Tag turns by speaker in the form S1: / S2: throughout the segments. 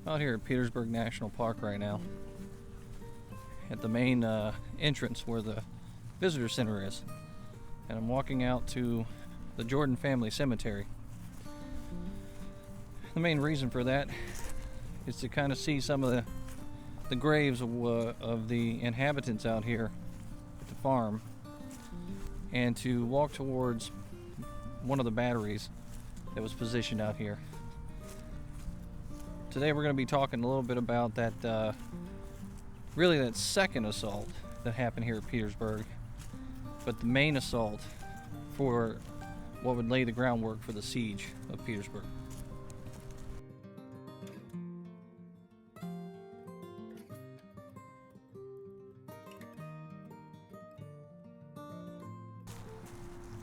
S1: Out here at Petersburg National Park right now, at the main entrance where the visitor center is, and I'm walking out to the Jordan family cemetery. The main reason for that is to kind of see some of the graves of the inhabitants out here at the farm, and to walk towards one of the batteries that was positioned out here. Today we're going to be talking a little bit about that really that second assault that happened here at Petersburg, but the main assault for what would lay the groundwork for the siege of Petersburg.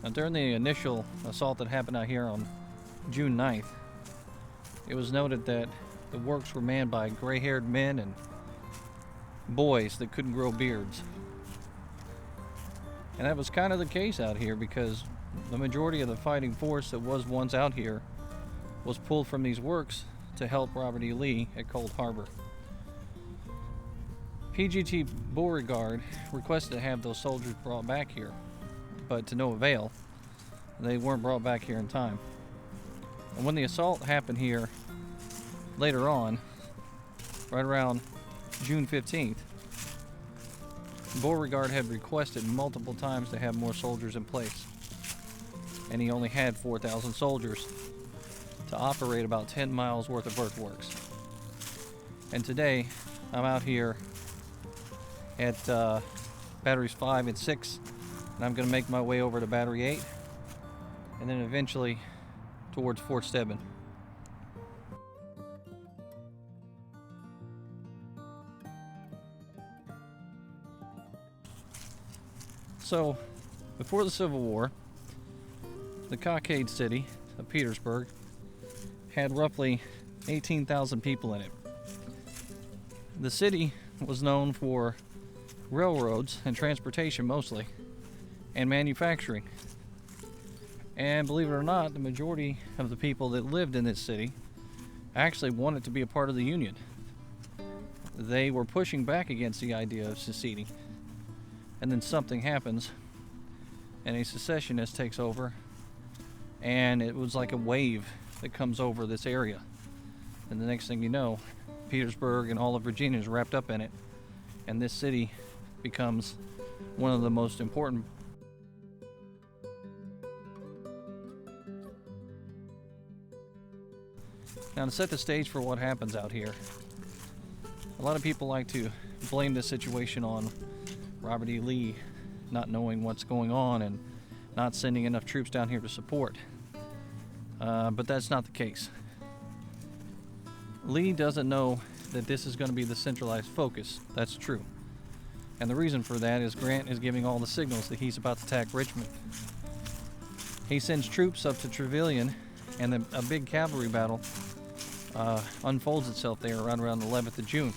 S1: Now, during the initial assault that happened out here on June 9th, it was noted that the works were manned by gray-haired men and boys that couldn't grow beards. And that was kind of the case out here, because the majority of the fighting force that was once out here was pulled from these works to help Robert E. Lee at Cold Harbor. PGT Beauregard requested to have those soldiers brought back here, but to no avail. They weren't brought back here in time. And when the assault happened here later on, right around June 15th, Beauregard had requested multiple times to have more soldiers in place, and he only had 4,000 soldiers to operate about 10 miles worth of earthworks. And today I'm out here at batteries 5 and 6, and I'm going to make my way over to battery 8, and then eventually towards Fort Stedman. So, before the Civil War, the cockade city of Petersburg had roughly 18,000 people in it. The city was known for railroads and transportation mostly, and manufacturing. And believe it or not, the majority of the people that lived in this city actually wanted to be a part of the Union. They were pushing back against the idea of seceding. And then something happens, and a secessionist takes over, and it was like a wave that comes over this area. And the next thing you know, Petersburg and all of Virginia is wrapped up in it, and this city becomes one of the most important. Now, to set the stage for what happens out here, a lot of people like to blame this situation on Robert E. Lee not knowing what's going on and not sending enough troops down here to support. But that's not the case. Lee doesn't know that this is going to be the centralized focus. That's true. And the reason for that is Grant is giving all the signals that he's about to attack Richmond. He sends troops up to Trevelyan, and a big cavalry battle unfolds itself there right around the 11th of June.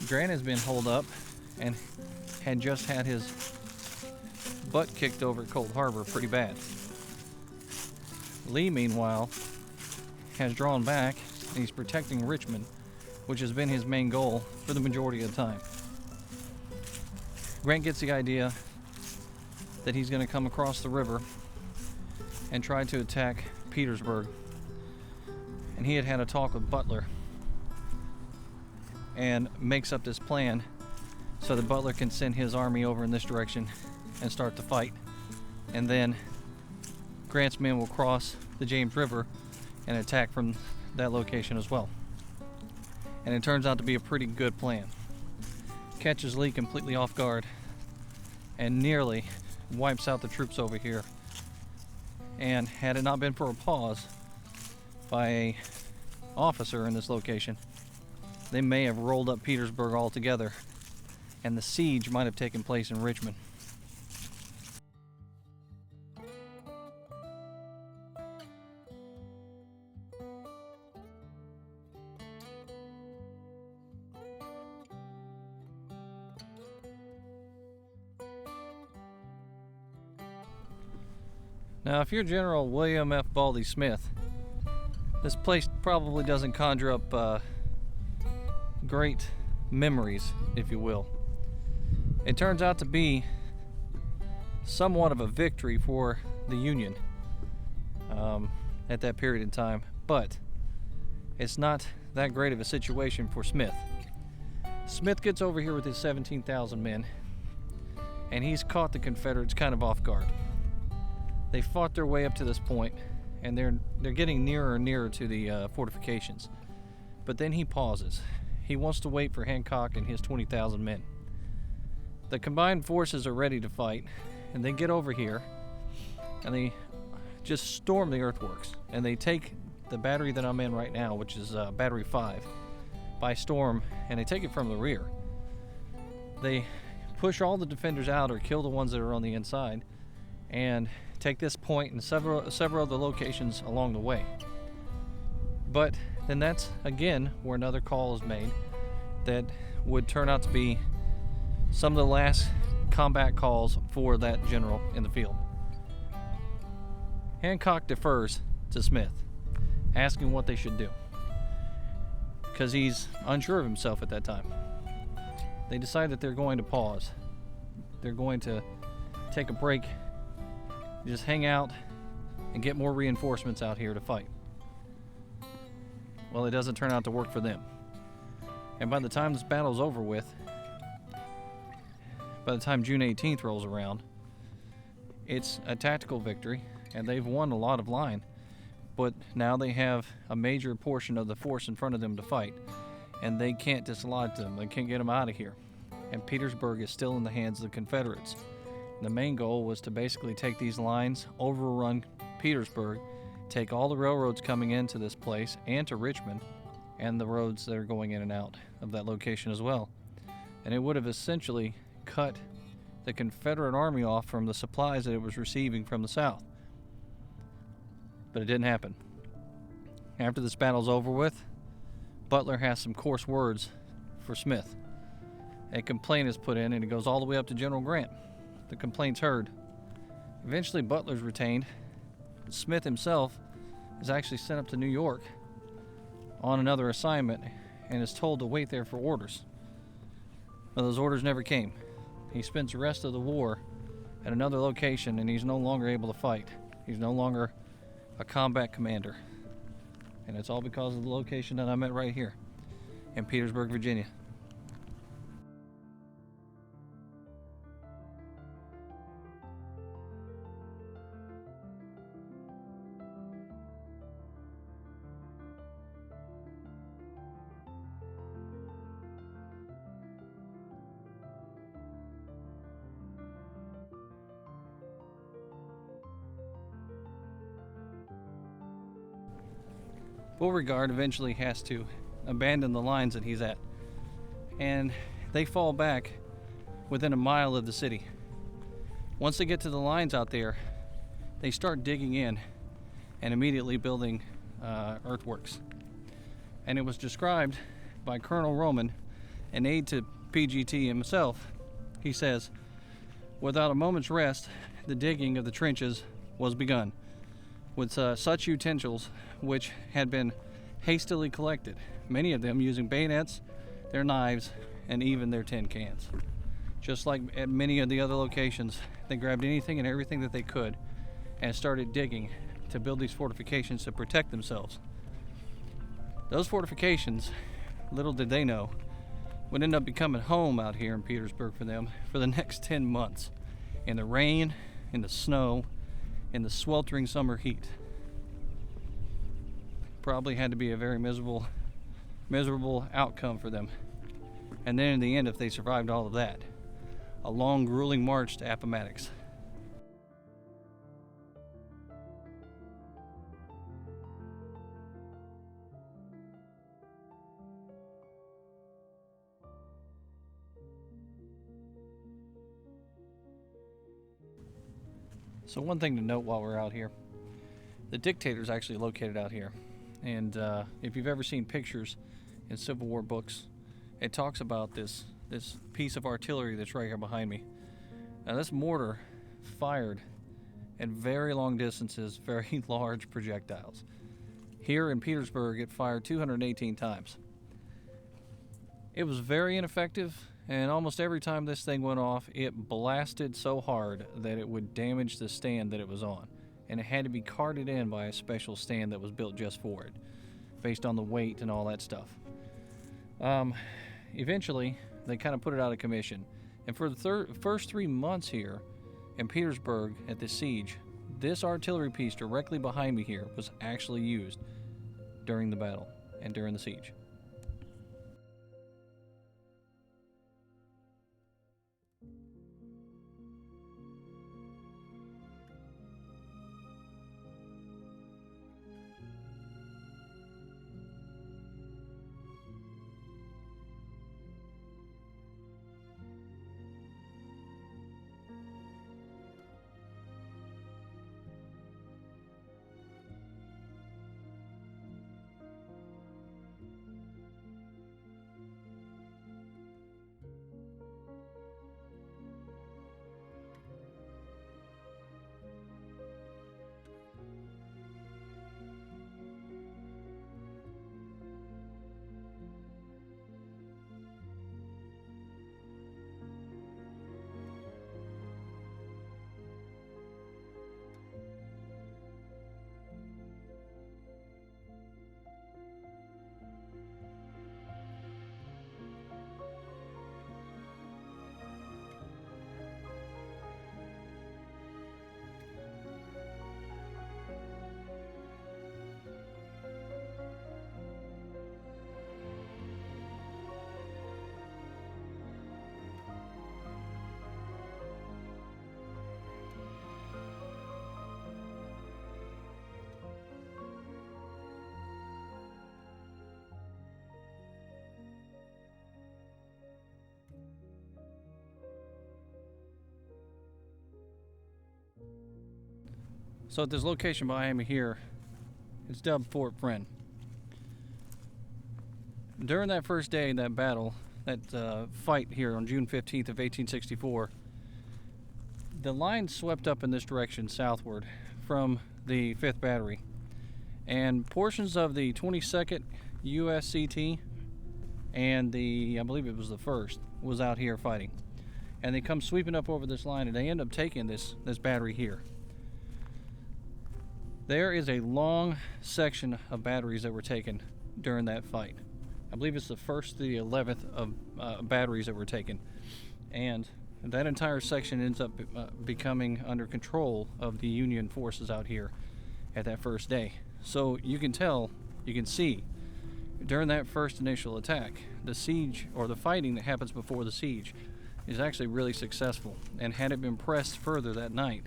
S1: Grant has been holed up and had just had his butt kicked over at Cold Harbor pretty bad. Lee, meanwhile, has drawn back, and he's protecting Richmond, which has been his main goal for the majority of the time. Grant gets the idea that he's going to come across the river and try to attack Petersburg. And he had had a talk with Butler and makes up this plan so that Butler can send his army over in this direction and start the fight. And then Grant's men will cross the James River and attack from that location as well. And it turns out to be a pretty good plan. Catches Lee completely off guard and nearly wipes out the troops over here. And had it not been for a pause by an officer in this location, they may have rolled up Petersburg altogether, and the siege might have taken place in Richmond. Now, if you're General William F. Baldy Smith, This place probably doesn't conjure up great memories, if you will. It turns out to be somewhat of a victory for the Union at that period in time, but it's not that great of a situation for Smith. Smith gets over here with his 17,000 men, and he's caught the Confederates kind of off guard. They fought their way up to this point, and they're getting nearer and nearer to the fortifications. But then he pauses. He wants to wait for Hancock and his 20,000 men. The combined forces are ready to fight, and they get over here, and they just storm the earthworks, and they take the battery that I'm in right now, which is Battery 5, by storm, and they take it from the rear. They push all the defenders out or kill the ones that are on the inside, and take this point and several other locations along the way. But then that's again where another call is made that would turn out to be some of the last combat calls for that general in the field. Hancock defers to Smith, asking what they should do, because he's unsure of himself at that time. They decide that they're going to pause. They're going to take a break, just hang out, and get more reinforcements out here to fight. Well, it doesn't turn out to work for them. And by the time this battle's over with, by the time June 18th rolls around, it's a tactical victory, and they've won a lot of line. But now they have a major portion of the force in front of them to fight, and they can't dislodge them. They can't get them out of here. And Petersburg is still in the hands of the Confederates. The main goal was to basically take these lines, overrun Petersburg, take all the railroads coming into this place and to Richmond, and the roads that are going in and out of that location as well. And it would have essentially cut the Confederate army off from the supplies that it was receiving from the South. But it didn't happen. After this battle's over with, Butler has some coarse words for Smith. A complaint is put in, and it goes all the way up to General Grant. The complaint's heard. Eventually Butler's retained. Smith himself is actually sent up to New York on another assignment and is told to wait there for orders. Well, those orders never came. He spends the rest of the war at another location, and he's no longer able to fight. He's no longer a combat commander. And it's all because of the location that I'm at right here in Petersburg, Virginia. Beauregard eventually has to abandon the lines that he's at, and they fall back within a mile of the city. Once they get to the lines out there, they start digging in and immediately building earthworks. And it was described by Colonel Roman, an aide to PGT himself. He says, "Without a moment's rest, the digging of the trenches was begun, with such utensils which had been hastily collected, many of them using bayonets, their knives, and even their tin cans." Just like at many of the other locations, they grabbed anything and everything that they could and started digging to build these fortifications to protect themselves. Those fortifications, little did they know, would end up becoming home out here in Petersburg for them for the next 10 months, in the rain, in the snow, in the sweltering summer heat. Probably had to be a very miserable outcome for them. And then in the end, if they survived all of that, a long, grueling march to Appomattox. So one thing to note while we're out here, the dictator is actually located out here. And if you've ever seen pictures in Civil War books, it talks about this piece of artillery that's right here behind me. Now this mortar fired at very long distances, very large projectiles. Here in Petersburg, it fired 218 times. It was very ineffective, and almost every time this thing went off, it blasted so hard that it would damage the stand that it was on, and it had to be carted in by a special stand that was built just for it, based on the weight and all that stuff. Eventually, they kind of put it out of commission, and for the first 3 months here in Petersburg at the siege, this artillery piece directly behind me here was actually used during the battle and during the siege. So at this location behind me here, it's dubbed Fort Friend. During that first day in that battle, that fight here on June 15th of 1864, the line swept up in this direction southward from the 5th Battery, and portions of the 22nd USCT and I believe it was the 1st, was out here fighting. And they come sweeping up over this line, and they end up taking this battery here. There is a long section of batteries that were taken during that fight. I believe it's the 1st to the 11th of batteries that were taken. And that entire section ends up becoming under control of the Union forces out here at that first day. So you can see, during that first initial attack, the siege, or the fighting that happens before the siege, is actually really successful. And had it been pressed further that night,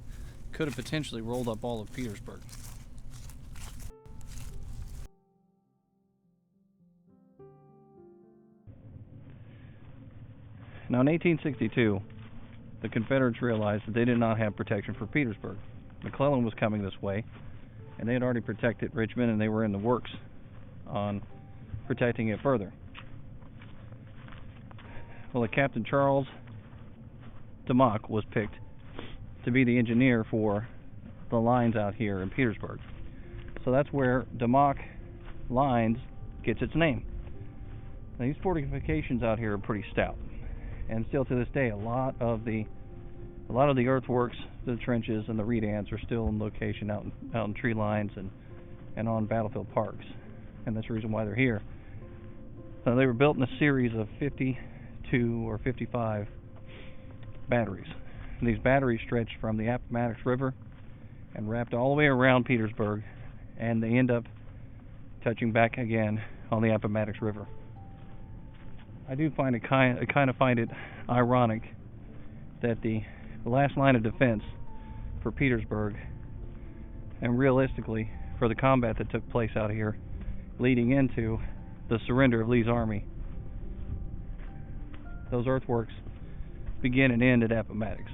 S1: could have potentially rolled up all of Petersburg. Now in 1862, the Confederates realized that they did not have protection for Petersburg. McClellan was coming this way, and they had already protected Richmond, and they were in the works on protecting it further. Well, Captain Charles DeMock was picked to be the engineer for the lines out here in Petersburg. So that's where DeMock Lines gets its name. Now, these fortifications out here are pretty stout, and still to this day, a lot of the earthworks, the trenches, and the redans are still in location out in tree lines and on battlefield parks, and that's the reason why they're here. Now, they were built in a series of 52 or 55 batteries. And these batteries stretched from the Appomattox River and wrapped all the way around Petersburg, and they end up touching back again on the Appomattox River. I do find it kind of find it ironic that the last line of defense for Petersburg, and realistically for the combat that took place out here leading into the surrender of Lee's army, those earthworks begin and end at Appomattox.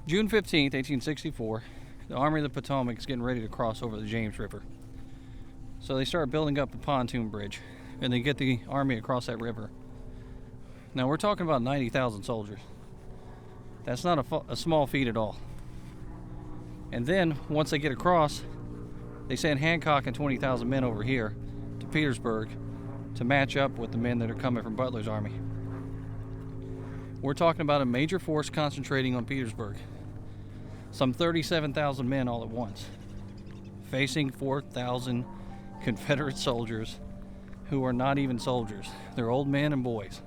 S1: June 15th, 1864, the Army of the Potomac is getting ready to cross over the James River. So they start building up the pontoon bridge, and they get the army across that river. Now we're talking about 90,000 soldiers. That's not a small feat at all. And then once they get across, they send Hancock and 20,000 men over here to Petersburg to match up with the men that are coming from Butler's army. We're talking about a major force concentrating on Petersburg. Some 37,000 men all at once, facing 4,000 Confederate soldiers who are not even soldiers. They're old men and boys.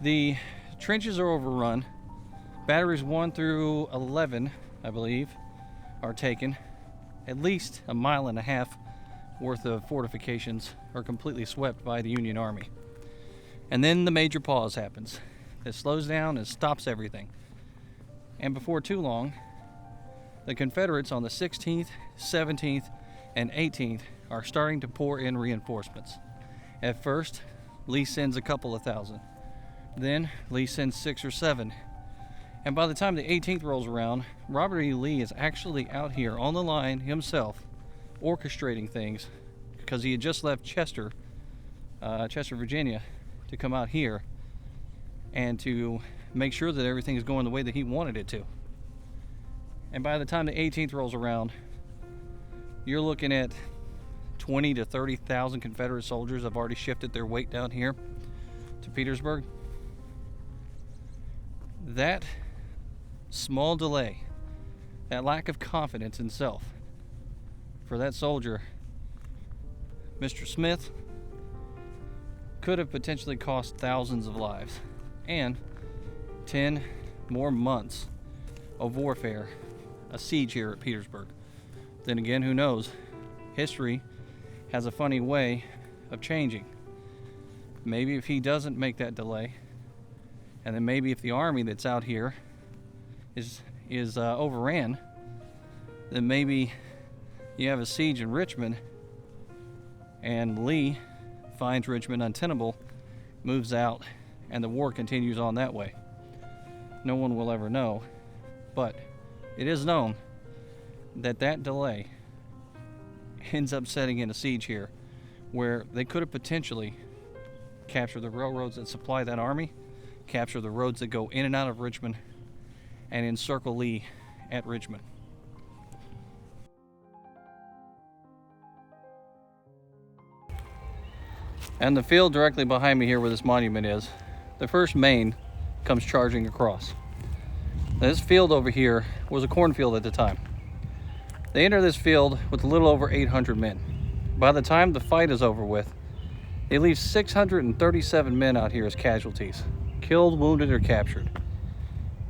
S1: The trenches are overrun. Batteries 1 through 11, I believe, are taken. At least a mile and a half worth of fortifications are completely swept by the Union Army. And then the major pause happens. It slows down and stops everything. And before too long, the Confederates on the 16th, 17th, and 18th are starting to pour in reinforcements. At first, Lee sends a couple of thousand. Then Lee sends 6 or 7. And by the time the 18th rolls around, Robert E. Lee is actually out here on the line himself, orchestrating things, because he had just left Chester, Virginia, to come out here and to make sure that everything is going the way that he wanted it to. And by the time the 18th rolls around, you're looking at 20 to 30,000 Confederate soldiers have already shifted their weight down here to Petersburg. That small delay, that lack of confidence in self for that soldier, Mr. Smith, could have potentially cost thousands of lives and 10 more months of warfare, a siege here at Petersburg. Then again, who knows? History has a funny way of changing. Maybe if he doesn't make that delay, and then maybe if the army that's out here is overran, then maybe you have a siege in Richmond, and Lee finds Richmond untenable, moves out, and the war continues on that way. No one will ever know, but it is known that that delay ends up setting in a siege here, where they could have potentially captured the railroads that supply that army, capture the roads that go in and out of Richmond, and encircle Lee at Richmond. And the field directly behind me here where this monument is, the 1st Maine comes charging across. Now, this field over here was a cornfield at the time. They enter this field with a little over 800 men. By the time the fight is over with, they leave 637 men out here as casualties, killed, wounded, or captured.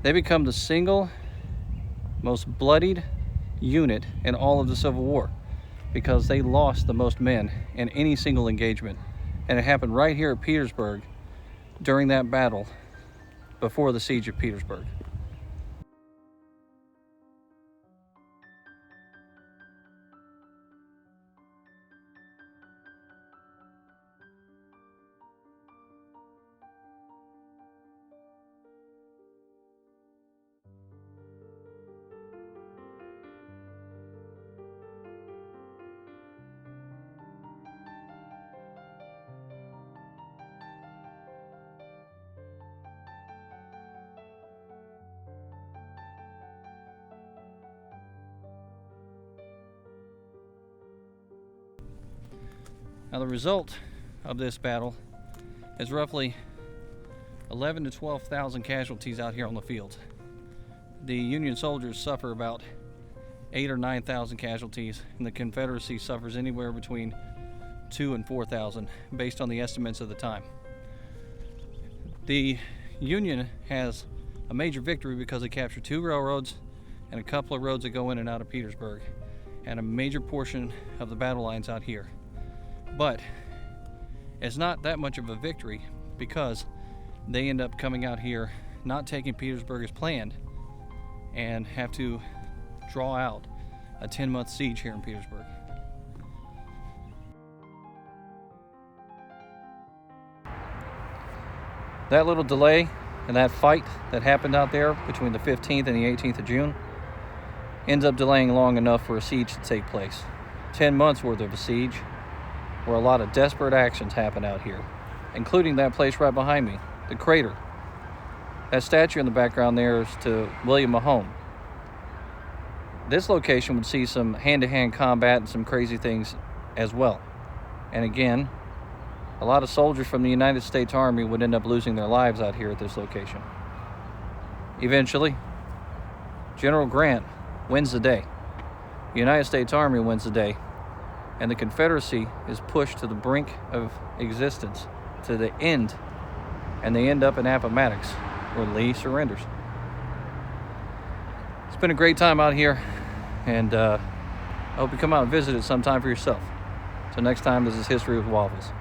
S1: They become the single most bloodied unit in all of the Civil War because they lost the most men in any single engagement. And it happened right here at Petersburg during that battle before the siege of Petersburg. Now the result of this battle is roughly 11 to 12,000 casualties out here on the field. The Union soldiers suffer about 8 or 9,000 casualties, and the Confederacy suffers anywhere between 2 and 4,000 based on the estimates of the time. The Union has a major victory because they captured 2 railroads and a couple of roads that go in and out of Petersburg, and a major portion of the battle lines out here. But it's not that much of a victory because they end up coming out here not taking Petersburg as planned and have to draw out a 10-month siege here in Petersburg. That little delay And that fight that happened out there between the 15th and the 18th of June ends up delaying long enough for a siege to take place. 10 months worth of a siege where a lot of desperate actions happen out here, including that place right behind me, the crater. That statue in the background there is to William Mahone. This location would see some hand-to-hand combat and some crazy things as well. And again, a lot of soldiers from the United States Army would end up losing their lives out here at this location. Eventually, General Grant wins the day. The United States Army wins the day, and the Confederacy is pushed to the brink of existence, to the end, and they end up in Appomattox, where Lee surrenders. It's been a great time out here, and I hope you come out and visit it sometime for yourself. So next time, this is History with Waffles.